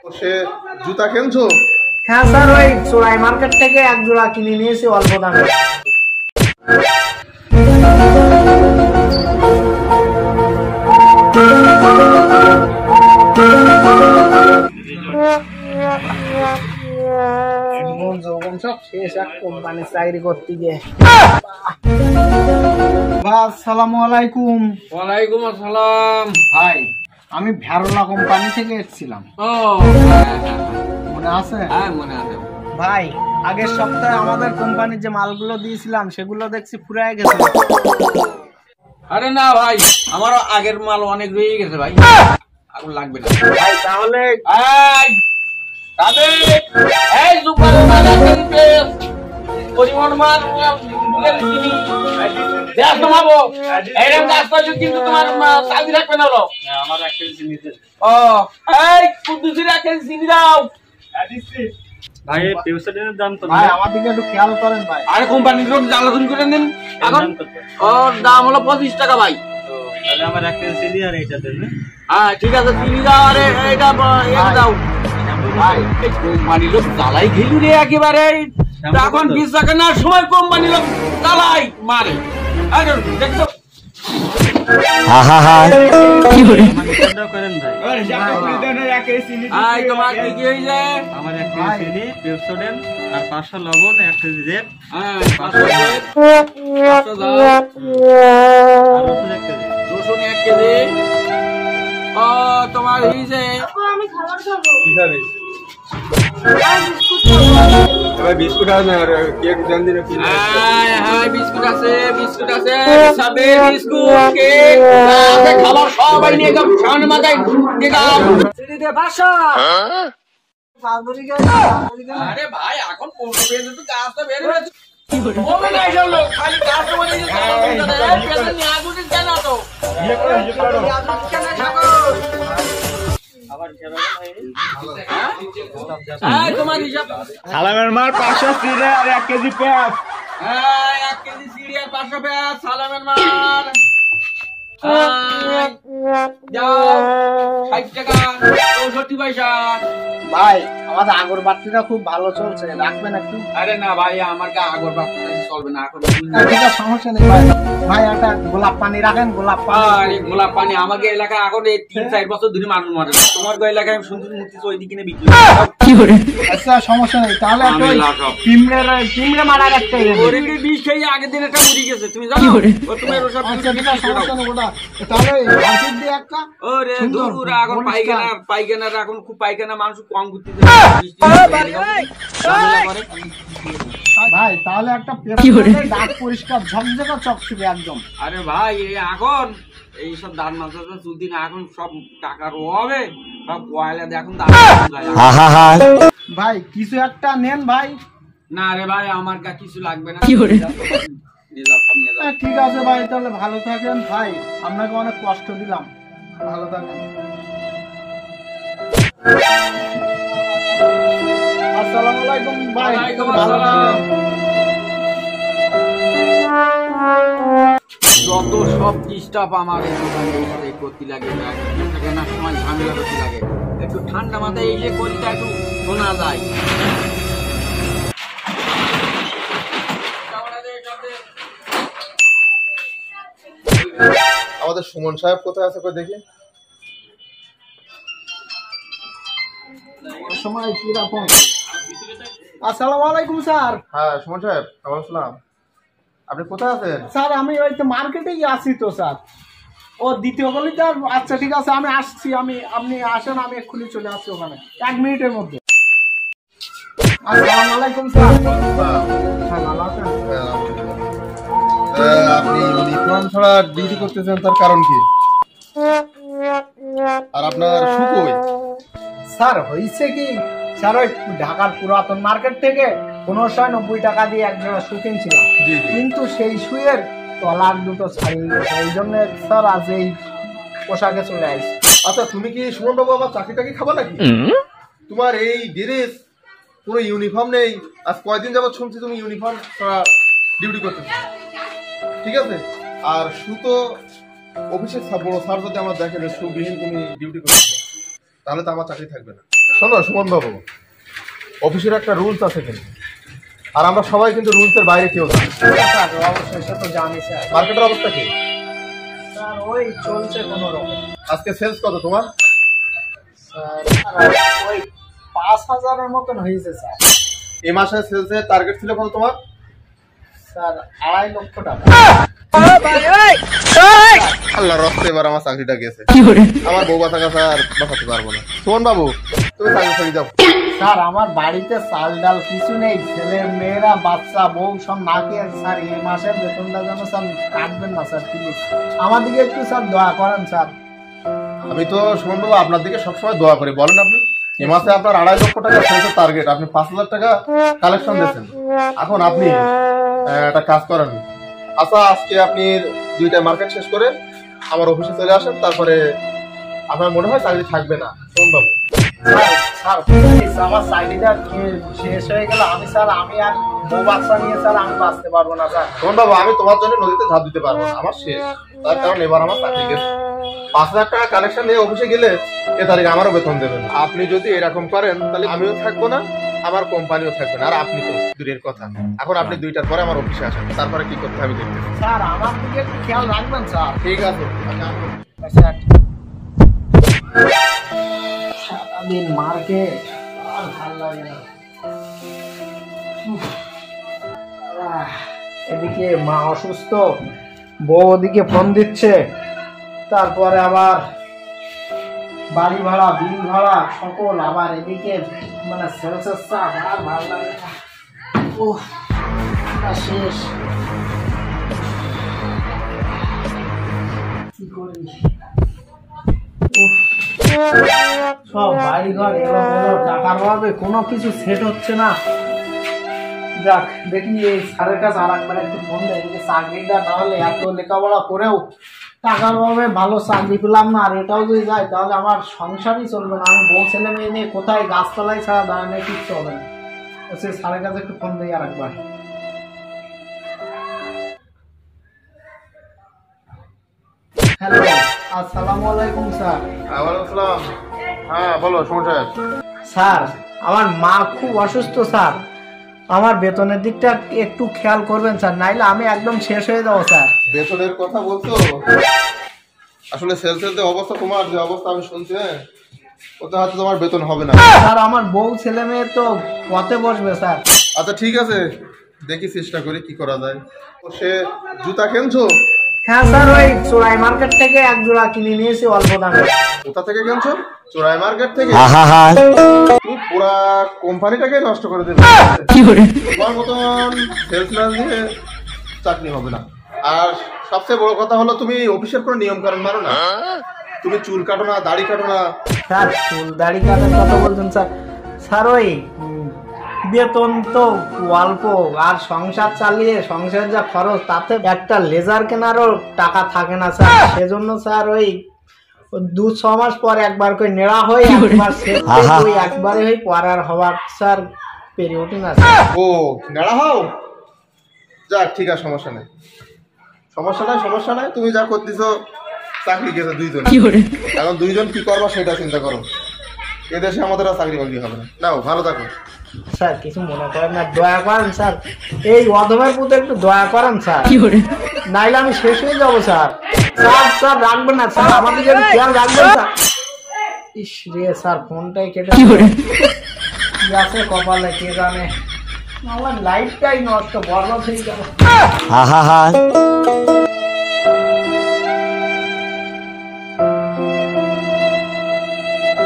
সে জুতা কিনছো? হ্যাঁ স্যার, ওই চোরাই মার্কেট থেকে এক জোড়া কিনে নিয়েছি অল্প দামে। কোম্পানির চাকরি করতে গিয়ে। আসসালামু আলাইকুম। ওয়ালাইকুম আসসালাম। ভাই, আমি ভ্যারোলা কোম্পানি থেকে এসেছিলাম। মনে আছে? হ্যাঁ মনে আছে ভাই। আগের সপ্তাহে আমাদের কোম্পানির যে মালগুলো দিয়েছিলাম সেগুলো দেখছি ফুরায় গেছে। আরে না ভাই, আমারও আগের মাল অনেক রয়ে গেছে ভাই, আগুন লাগবে না ভাই তাহলে পরিমাণ মাল কিন্তু তোমার চাকরি রাখবে না। আমার একটা চিনি দাও ভাই। পেপসিডেনের দাম তো ভাই আমার দিকে একটু খেয়াল করেন ভাই। আরে কোম্পানির লোক জ্বালাতন করে দিন। এখন ওর দাম হলো 25 টাকা ভাই। তাহলে আমার একটা চিনি আর এইটা দেন। হ্যাঁ ঠিক আছে, চিনি দাও। আরে এটা দাও ভাই। কোম্পানির লোক জ্বালাই ঘিলু রে একেবারে। এখন 20 টাকা না সময় কোম্পানির লোক জ্বালাই মারে। আরে দেখছো করেন ভাই। তোমার কি হয়েছে? আমার এক কেজি চিনি, পেপসিডেন আর 500 লবণ, 1 কেজি জেট। হ্যাঁ 500 জেট, 500 দাও। আর রসুন 1 কেজি। রসুন 1 কেজি। ও তোমার হয়েছে। আমি খাবার খাবো। কি খাবে? বিস্কুট আছে না? কেক জানদিন কি? হ্যাঁ বিস্কুট আছে, বিস্কুট আছে, সাবে বিস্কুট, কেক আছে, খাবার সবাই নিয়ে যাও। সামনে মাথায় দিয়ে দাও। আরে ভাই এখন 15 পেজ তো কাজটা বের হয়েছে। হবে না এটা লোক খালি কাস্টমার এসে পেছন নিয়ে আগুনে কেন তো তোমার হিসাব। সালামের মাল 500 চিনি আর 1 কেজি পেঁয়াজ। হ্যাঁ 1 কেজি চিড়ি আর 500 পেঁয়াজ। সালামের মাল যাও 60 টাকা 64 পয়সা। ভাই আমাদের আগরবাতিটা খুব ভালো চলছে, রাখবেন একটু? আরে না ভাই, আমার কা আগরবাতি চলবে না এখন। ঠিক আছে, সমস্যা নেই ভাই। ভাই একটা গোলাপ পানি রাখেন। গোলাপ পানি। আরে গোলাপ পানি আমাকে এলাকায় এখন এই 3-4 বছর ধরে মানুষ মরে না। তোমার গো এলাকায় আমি সুন্দর মূর্তি ওই দিকে বিক্রি করি। আচ্ছা সমস্যা নেই, তাহলে একটা পিমড়ে মারা রাখতে হবে। ওরে কি বিষ খেয়ে আগের দিন একটা মরে গেছে, তুমি জানো? ও তুমি ওসব আচ্ছা ঠিক আছে, সমস্যা নেই। ওটা তাহলে হাসির দিয়ে একটা ওরে সুন্দর দূর এখন পায়খানার এখন খুব পায়খানা মানুষ কম করতে ভাই, তাহলে একটা পেপারে দাগ পরিষ্কার ঝকঝকা চকচকে একদম। আরে ভাই এই এখন এইসব দান মাছ চলতি না, এখন সব টাকার অভাবে সব কয়লা দিয়ে এখন দান। ভাই কিছু একটা নেন ভাই। না রে ভাই, আমার কা কিছু লাগবে না। ঠিক আছে ভাই, তাহলে ভালো থাকেন ভাই। আপনাকে অনেক কষ্ট দিলাম, ভালো থাকেন। আসসালামু আলাইকুম ভাই। ওয়ালাইকুম ভালো আসসালাম। থাকেন। যত সব ডিস্টার্ব আমার এই করতে লাগে, না সময় ঝামেলা করতে লাগে। একটু ঠান্ডা মাথায় এসে করিটা একটু শোনা যায়। আমাদের সুমন সাহেব কোথায় আছে কই দেখি। সময় কি রাখুন। আসসালামু আলাইকুম স্যার। হ্যাঁ সুমন সাহেব, কেমন আসলাম? আপনি কোথায় আছেন? স্যার আমি ওই তো মার্কেটেই আছি তো স্যার। ও দ্বিতীয় গলিতে। আচ্ছা ঠিক আছে, আমি আসছি। আপনি আসেন, আমি এক্ষুনি চলে আসছি ওখানে 1 মিনিটের মধ্যে। আসসালামু আলাইকুম স্যার। স্যার ভালো আছেন? আপনি ইউনিফর্ম ছাড়া ডিউটি করতেছেন, তার কারণ কি? আর আপনার শু কই? স্যার হয়েছে কি স্যার, ওই ঢাকার পুরাতন মার্কেট থেকে 1590 টাকা দিয়ে এক জোড়া শু কিনছিলাম, জি জি। কিন্তু সেই শুয়ের তলার দুটো ছাড়িয়ে গেছে। এই জন্য স্যার আজ এই পোশাকে চলে আসছি। আচ্ছা তুমি কি সুমন বাবু আমার চাকরিটা কি খাবা নাকি? তোমার এই ড্রেস, কোনো ইউনিফর্ম নেই। আজ কয়দিন যাবত শুনছি তুমি ইউনিফর্ম ছাড়া ডিউটি করতেছো, ঠিক আছে? আর শু তো অফিসের বড় স্যার যদি আমরা দেখেন শু বিহীন তুমি ডিউটি করতেছো, তাহলে তো আমার চাকরি থাকবে না। শোনো সুমন বাবু, অফিসের একটা রুলস আছে কিন্তু, আর আমরা সবাই কিন্তু রুলসের বাইরে কেউ না। স্যার অবশ্যই সে তো জানি স্যার। মার্কেটের অবস্থা কি? স্যার ওই চলছে কোনো রকম। আজকে সেলস কত তোমার? স্যার ওই 5,000-এর মতন হয়েছে স্যার। এই মাসে সেলসের টার্গেট ছিল কত তোমার? স্যার 2.5 লক্ষ টাকা। আল্লাহ রস্তে এবার আমার চাকরিটা গেছে। আমার বউ বাঁচা কাছে আর বাঁচাতে পারবো না। সুমন বাবু, তুমি চাকরি ছেড়ে যাও। স্যার আমার বাড়িতে চাল ডাল কিছু নেই, ছেলে মেয়েরা বাচ্চা বউ সব না খেয়ে আছে স্যার। এই মাসের বেতনটা যেন স্যার কাটবেন না স্যার, প্লিজ আমার দিকে একটু স্যার দয়া করেন স্যার। আমি তো সুমন বাবু আপনার দিকে সবসময় দোয়া করি। বলেন আপনি, এ মাসে আপনার 2.5 লক্ষ টাকা সেলসের টার্গেট, আপনি 5,000 টাকা কালেকশন দিয়েছেন। এখন আপনি একটা কাজ করেন, আচ্ছা আজকে আপনি 2টা মার্কেট শেষ করে আমার অফিসে চলে আসেন, তারপরে আপনার মনে হয় চাকরি থাকবে না। সুমন বাবু, স্যার প্লিজ আমার চাকরিটা শেষ হয়ে গেল, আমি আর বউ বাচ্চা নিয়ে স্যার আমি বাঁচতে পারবো না স্যার। সুমন বাবু, আমি তোমার জন্য নদীতে ঝাঁপ দিতে পারবো না, আমার শেষ। তার কারণ এবার আমার চাকরি গেছে। 5,000 টাকা কালেকশন নিয়ে অফিসে গেলে এ তারিখ আমারও বেতন দেবেন। আপনি যদি এরকম করেন তাহলে আমিও থাকবো না, আমার কোম্পানিও থাকবে না, আর আপনি তো দূরের কথা। এখন আপনি 2টার পরে আমার অফিসে আসেন, তারপরে কি করতে হবে দেখতে। স্যার আমার দিকে একটু খেয়াল রাখবেন স্যার। ঠিক আছে, আচ্ছা আসুন। স্যার সারাদিন মার্কেট আর ভালো লাগে না। এদিকে মা অসুস্থ, বউ ওদিকে ফোন দিচ্ছে, তারপরে আবার বাড়ি ভাড়া বিল ভাড়া সকল, আবার এদিকে মানে সেলসের চাপ, আর ভালো লাগে না। উফ, শেষ কি করি। সব বাড়ি ঘর এলো টাকার অভাবে কোনো কিছু সেট হচ্ছে না। যাক দেখি এই স্যারের কাছে আর একবার একটু ফোন দেয়, এদিকে চাকরিটা না হলে এত লেখাপড়া করেও টাকার অভাবে ভালো চাকরি পেলাম না, আর এটাও যদি যায় তাহলে আমার সংসারই চলবে না। আমি বউ ছেলে মেয়ে নিয়ে কোথায় গাছতলায় ছাড়া দাঁড়ানো কিচ্ছু হবে না। সে স্যারের কাছে একটু ফোন দেয় আর একবার। হ্যালো, আসসালামু আলাইকুম স্যার। ওয়ালাইকুম আসসালাম। হ্যাঁ বলো সুমন সাহেব। স্যার আমার মা খুব অসুস্থ স্যার, আমার বেতনের দিকটা একটু খেয়াল করবেন স্যার, নাইলে আমি একদম শেষ হয়ে যাবো স্যার। বেতনের কথা বলছো? আসলে সেলসের যে অবস্থা, তোমার যে অবস্থা আমি শুনছি, ওতে হয়তো তোমার বেতন হবে না স্যার আমার বউ ছেলে মেয়ে তো পথে বসবে স্যার। আচ্ছা ঠিক আছে, দেখি চেষ্টা করি কি করা যায়। ও সে জুতা কিনছো? হ্যাঁ স্যার ওই চোরাই মার্কেট থেকে এক জোড়া কিনে নিয়েছি অল্প দামে। কোথা থেকে কিনছো? চোরাই মার্কেট থেকে? তুমি পুরা কোম্পানিটাকে নষ্ট করে দেবে। তোমার মতন সেলসম্যান দিয়ে চাকরি হবে না। আর সবচেয়ে বড় কথা হলো তুমি অফিসের কোনো নিয়ম কানুন মানো না। তুমি চুল কাটো না, দাড়ি কাটো না। স্যার চুল দাড়ি কাটার কথা বলছেন স্যার? স্যার ওই বেতন তো অল্প, আর সংসার চালিয়ে সংসার যা খরচ, তাতে একটা লেজার কেনারও টাকা থাকে না স্যার। সেজন্য স্যার ওই 2-6 মাস পর একবার করে নেড়া হয়, একবার ওই একবারে হই পর আর হওয়ার স্যার পেরে ওঠে না স্যার। ও নেড়া হও? যাক ঠিক আছে, সমস্যা নেই, সমস্যা নাই। তুমি যা করতেছো চাকরি গেছে 2 জন, এখন 2 জন কি করবো সেটা চিন্তা করো। এদেশে আমাদের আর চাকরি বাকরি হবে না। নাও ভালো থাকো। স্যার কিছু মনে করেন না, দয়া করেন স্যার, এই অধমের প্রতি একটু দয়া করেন স্যার, নাইলে আমি শেষ হয়ে যাবো স্যার। স্যার রাখবেন না স্যার, আমাদের জন্য খেয়াল রাখবেন স্যার। ইস রে স্যার ফোনটাই কেটে কি আছে কপালে কে জানে, আমার লাইফটাই নষ্ট, বরবাদ হয়ে যাবে।